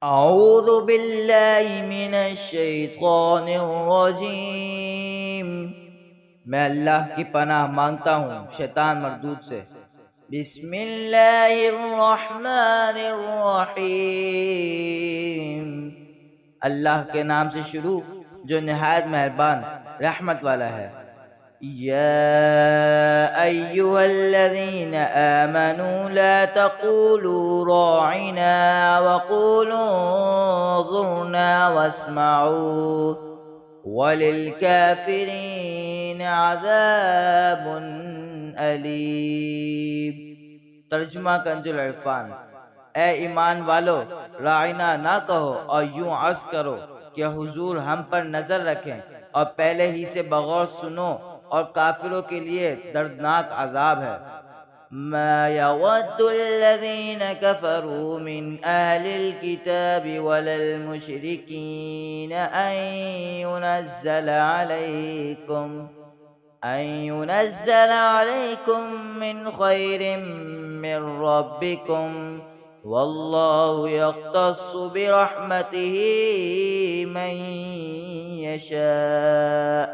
اعوذ باللہ من الشیطان الرجیم، میں اللہ کی پناہ مانگتا ہوں شیطان مردود سے۔ بسم اللہ الرحمن الرحیم، اللہ کے نام سے شروع جو نہایت مہربان رحمت والا ہے۔ یا ایہا الذین آمنوا لا تقولوا راعنا وقولوا انظرنا واسمعوا وللکافرین عذاب علیم۔ ترجمہ کنز العرفان۔ اے ایمان والو، راعنا نہ کہو اور یوں عرض کرو کہ حضور ہم پر نظر رکھیں، اور پہلے ہی سے بغور سنو، اور کافروں کے لیے دردناک عذاب ہے۔ ما يود الذين كفروا من أهل الكتاب ولا المشركين أن ينزل عليكم من خير من ربكم والله يختص برحمته من يشاء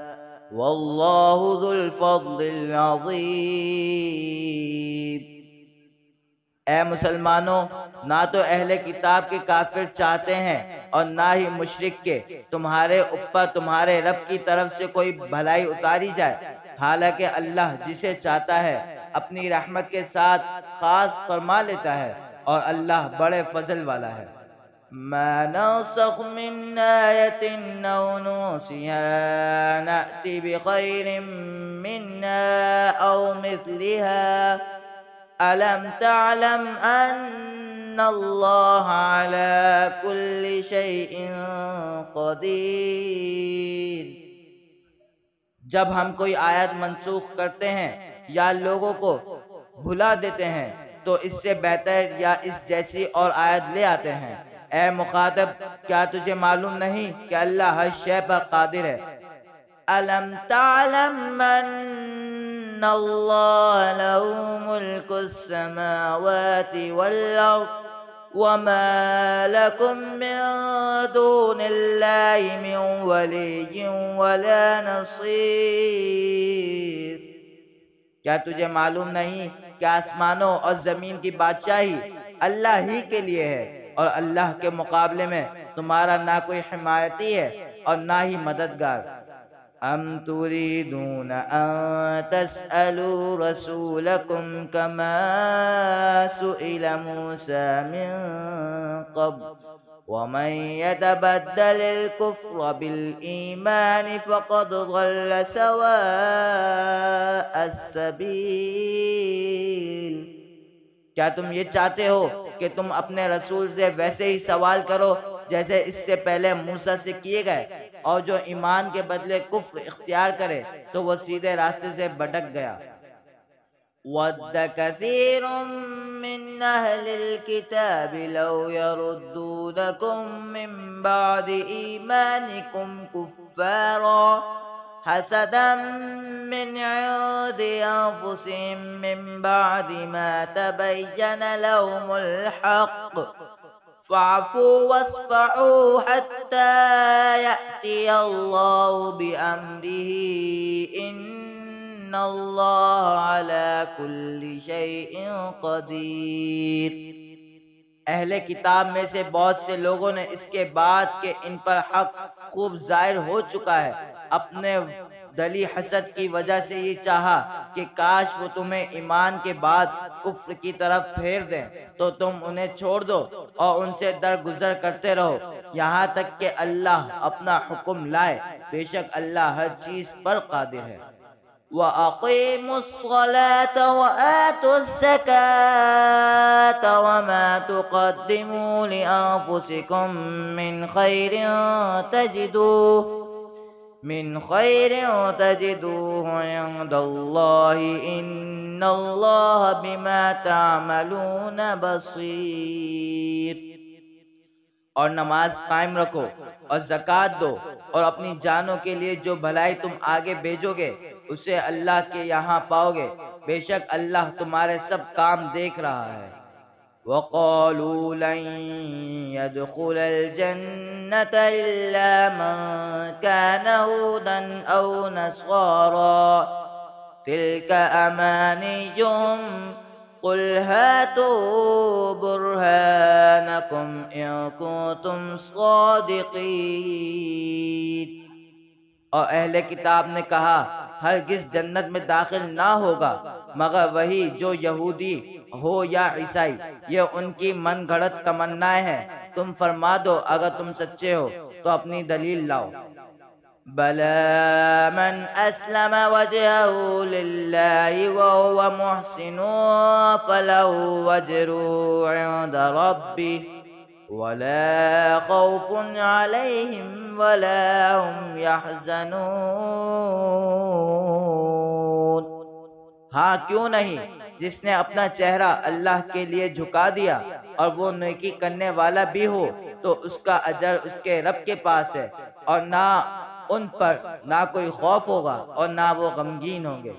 واللہ ذو الفضل العظیم۔ اے مسلمانوں، نہ تو اہل کتاب کے کافر چاہتے ہیں اور نہ ہی مشرک کے تمہارے اوپر تمہارے رب کی طرف سے کوئی بھلائی اتاری جائے، حالانکہ اللہ جسے چاہتا ہے اپنی رحمت کے ساتھ خاص فرما لیتا ہے، اور اللہ بڑے فضل والا ہے۔ ما ننسخ من آیت او ننسها نأت بخیر منها او مثلها ألم تعلم أن الله على كل شيء قدیر۔ جب ہم کوئی آیت منسوخ کرتے ہیں یا لوگوں کو بھلا دیتے ہیں تو اس سے بہتر یا اس جیسی اور آیت لے آتے ہیں۔ اے مخاطب، کیا تجھے معلوم نہیں کہ اللہ ہر شے پر قادر ہے؟ أَلَمْ تَعْلَمْ أَنَّ اللَّهَ لَهُ مُلْكُ السَّمَاوَاتِ وَالْأَرْضِ وَمَا لَكُم مِّن دُونِ اللَّهِ مِن وَلِيٍّ وَلَا نَصِيرٍ۔ کیا تجھے معلوم نہیں کہ آسمانوں اور زمین کی بادشاہی اللہ ہی کے لیے ہے، اور اللہ کے مقابلے میں تمہارا نہ کوئی حمایتی ہے اور نہ ہی مددگار۔ ام تريدون ان تسألوا رسولكم كما سئل موسى من قبل ومن يتبدل الكفر بالإيمان فقد ضل سواء السبيل۔ کیا تم یہ چاہتے ہو کہ تم اپنے رسول سے ویسے ہی سوال کرو جیسے اس سے پہلے موسیٰ سے کیے گئے، اور جو ایمان کے بدلے کفر اختیار کرے تو وہ سیدھے راستے سے بھٹک گیا۔ وَدَّ كَثِيرٌ مِّنْ أَهْلِ الْكِتَابِ لَوْ يَرُدُّونَكُم مِّن بَعْدِ إِيمَانِكُمْ كُفَّارًا حَسَدًا مِّنْ عِندِ أَنفُسِهِم مِّن بَعْدِ مَا تَبَيَّنَ لَهُمُ الْحَقُّ فَاعْفُوا وَاصْفَحُوا حَتَّى يَأْتِيَ اللَّهُ بِأَمْرِهِ إِنَّ اللَّهَ عَلَى كُلِّ شَيْءٍ قَدِيرٌ۔ اہل کتاب میں سے بہت سے لوگوں نے اس کے بعد کہ ان پر حق خوب ظاہر ہو چکا ہے، اپنے دلی حسد کی وجہ سے یہ چاہا کہ کاش وہ تمہیں ایمان کے بعد کفر کی طرف پھیر دیں، تو تم انہیں چھوڑ دو اور ان سے درگزر کرتے رہو یہاں تک کہ اللہ اپنا حکم لائے، بے شک اللہ ہر چیز پر قادر ہے۔ وَأَقِيمُوا الصَّلَاةَ وَآتُوا الزَّكَاةَ وَمَا تُقَدِّمُوا لِأَنفُسِكُم من خیر تجدوه عند اللہ ان اللہ بما تعملون بصیر۔ اور نماز قائم رکھو اور زکوٰۃ دو، اور اپنی جانوں کے لیے جو بھلائی تم آگے بھیجو گے اسے اللہ کے یہاں پاؤ گے، بے شک اللہ تمہارے سب کام دیکھ رہا ہے۔ وقالوا لن يدخل الجنة إلا من كان هودا أو نصارى تلك أمانيهم قل هاتوا برهانكم إن كنتم صادقين۔ اور اہل کتاب نے کہا ہرگز جنت میں داخل نہ ہوگا مگر وہی جو یہودی ہو یا عیسائی، یہ ان کی من گھڑت تمنائیں ہیں۔ تم فرما دو اگر تم سچے ہو تو اپنی دلیل لاؤ۔ بَلَىٰ مَنْ أَسْلَمَ وَجْهَهُ لِلَّهِ وَهُوَ مُحْسِنٌ فَلَهُ أَجْرُهُ عِندَ رَبِّهِ وَلَا خَوْفٌ عَلَيْهِمْ وَلَا هُمْ يَحْزَنُونَ۔ ہاں کیوں نہیں، جس نے اپنا چہرہ اللہ کے لیے جھکا دیا اور وہ نیکی کرنے والا بھی ہو تو اس کا اجر اس کے رب کے پاس ہے، اور نہ ان پر نہ کوئی خوف ہوگا اور نہ وہ غمگین ہوں گے۔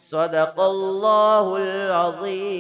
صدق اللہ العظیم۔